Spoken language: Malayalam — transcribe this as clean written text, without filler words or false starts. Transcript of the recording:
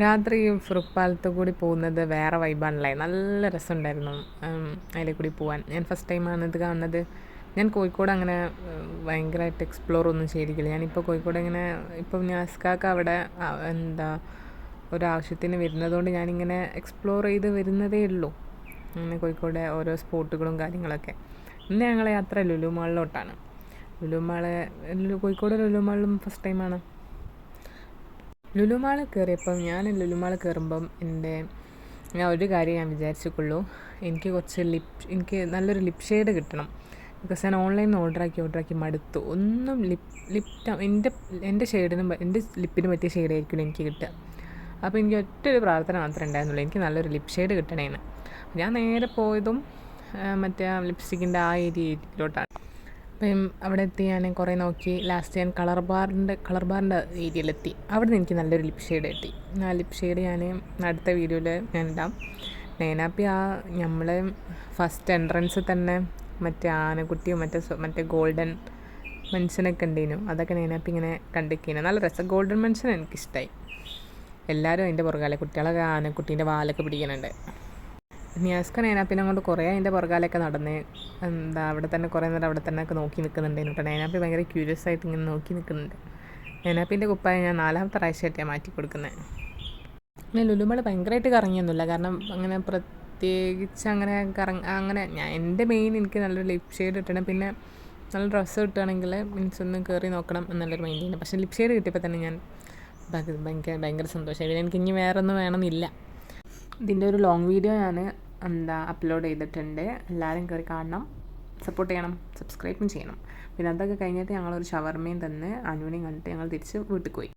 രാത്രി ഫുറുക്ക് പാലത്ത് കൂടി പോകുന്നത് വേറെ വൈബാണല്ലേ, നല്ല രസമുണ്ടായിരുന്നു അതിലെ കൂടി പോകാൻ. ഞാൻ ഫസ്റ്റ് ടൈമാണ് ഇത് കാണുന്നത്. ഞാൻ കോഴിക്കോട് അങ്ങനെ ഭയങ്കരമായിട്ട് എക്സ്പ്ലോർ ഒന്നും ചെയ്തിരിക്കില്ല. ഞാനിപ്പോൾ കോഴിക്കോട് ഇങ്ങനെ ഇപ്പം നാസ്കാക്ക് അവിടെ എന്താ ഒരാവശ്യത്തിന് വരുന്നതുകൊണ്ട് ഞാനിങ്ങനെ എക്സ്പ്ലോർ ചെയ്ത് വരുന്നതേ ഉള്ളൂ. അങ്ങനെ കോഴിക്കോട് ഓരോ സ്പോട്ടുകളും കാര്യങ്ങളൊക്കെ. ഇന്ന് ഞങ്ങളെ യാത്ര ലുലു മാളിലോട്ടാണ്. കോഴിക്കോട് ലുലു മാളിലും ഫസ്റ്റ് ടൈമാണ്. ലുലു മാൾ കയറിയപ്പം ലുലു മാൾ കയറുമ്പം ഞാൻ ഒരു കാര്യം ഞാൻ വിചാരിച്ചിട്ടുള്ളൂ, എനിക്ക് നല്ലൊരു ലിപ് ഷെയ്ഡ് കിട്ടണം. ബിക്കോസ് ഞാൻ ഓൺലൈനിൽ നിന്ന് ഓർഡറാക്കി മടുത്തു. ഒന്നും എൻ്റെ ഷെയ്ഡിനും എൻ്റെ ലിപ്പിന് പറ്റിയ ഷെയ്ഡായിരിക്കും എനിക്ക് കിട്ടുക. അപ്പോൾ എനിക്ക് ഒറ്റൊരു പ്രാർത്ഥന മാത്രമേ ഉണ്ടായിരുന്നുള്ളൂ, എനിക്ക് നല്ലൊരു ലിപ് ഷെയ്ഡ് കിട്ടണേന്ന്. ഞാൻ നേരെ പോയതും മറ്റേ ലിപ്സ്റ്റിക്കിൻ്റെ ആ ഏരിയയിലോട്ടാണ്. അപ്പം അവിടെ എത്തി ഞാൻ കുറേ നോക്കി. ലാസ്റ്റ് ഞാൻ കളർ ബാറിൻ്റെ ഏരിയയിലെത്തി. അവിടെ നിന്ന് എനിക്ക് നല്ലൊരു ലിപ് ഷെയ്ഡ് കിട്ടി. ആ ലിപ് ഷെയ്ഡ് ഞാൻ അടുത്ത വീഡിയോയിൽ ഞാൻ ഇടാം. നൈനാപ്പി നമ്മൾ ഫസ്റ്റ് എൻട്രൻസിൽ തന്നെ മറ്റേ ആനക്കുട്ടിയും മറ്റേ ഗോൾഡൻ മെൻഷനൊക്കെ ഉണ്ടേനു. അതൊക്കെ നൈനാപ്പി ഇങ്ങനെ കണ്ടിരിക്കുന്നു. നല്ല രസം. ഗോൾഡൻ മെൻഷൻ എനിക്കിഷ്ടമായി. എല്ലാവരും അതിൻ്റെ പുറകാലെ, കുട്ടികളൊക്കെ ആനക്കുട്ടീൻ്റെ വാലൊക്കെ പിടിക്കുന്നുണ്ട്. നിയാസ്ക നൈനാപ്പിനെ കൊണ്ട് കുറേ അതിൻ്റെ പുറകാലൊക്കെ നടന്ന് അവിടെ തന്നെ കുറേ നേരം അവിടെ തന്നെ ഒക്കെ നോക്കി നിൽക്കുന്നുണ്ടായിരുന്നു. കേട്ടോ, നൈനാപ്പി ഭയങ്കര ക്യൂരിയസ് ആയിട്ട് ഇങ്ങനെ നോക്കി നിൽക്കുന്നുണ്ട്. നൈനാപ്പിൻ്റെ കുപ്പായ ഞാൻ 4ാമത്തെ പ്രാവശ്യമായിട്ടാണ് മാറ്റി കൊടുക്കുന്നത്. ഞാൻ ലുലുമാൾ ഭയങ്കരമായിട്ട് കറങ്ങിയൊന്നുമില്ല, കാരണം അങ്ങനെ പ്രത്യേകിച്ച് അങ്ങനെ എൻ്റെ എനിക്ക് നല്ലൊരു ലിപ് ഷെയ്ഡ് കിട്ടണം, പിന്നെ നല്ല ഡ്രസ്സ് കിട്ടുകയാണെങ്കിൽ മീൻസ് ഒന്ന് കയറി നോക്കണം എന്നുള്ളൊരു മൈൻഡിന്. പക്ഷേ ലിപ് ഷെയ്ഡ് കിട്ടിയപ്പോൾ തന്നെ ഞാൻ ഭയങ്കര സന്തോഷമായി. പിന്നെ എനിക്ക് ഇനി വേറെ ഒന്നും വേണമെന്നില്ല. ഇതിൻ്റെ ഒരു ലോങ് വീഡിയോ ഞാൻ അപ്ലോഡ് ചെയ്തിട്ടുണ്ട്. എല്ലാവരും കയറി കാണണം, സപ്പോർട്ട് ചെയ്യണം, സബ്സ്ക്രൈബും ചെയ്യണം. പിന്നെ അതൊക്കെ കഴിഞ്ഞിട്ട് ഞങ്ങളൊരു ഷവർമയും തന്ന് അനുവിനെയും കണ്ടിട്ട് ഞങ്ങൾ തിരിച്ച് വീട്ടിൽ പോയി.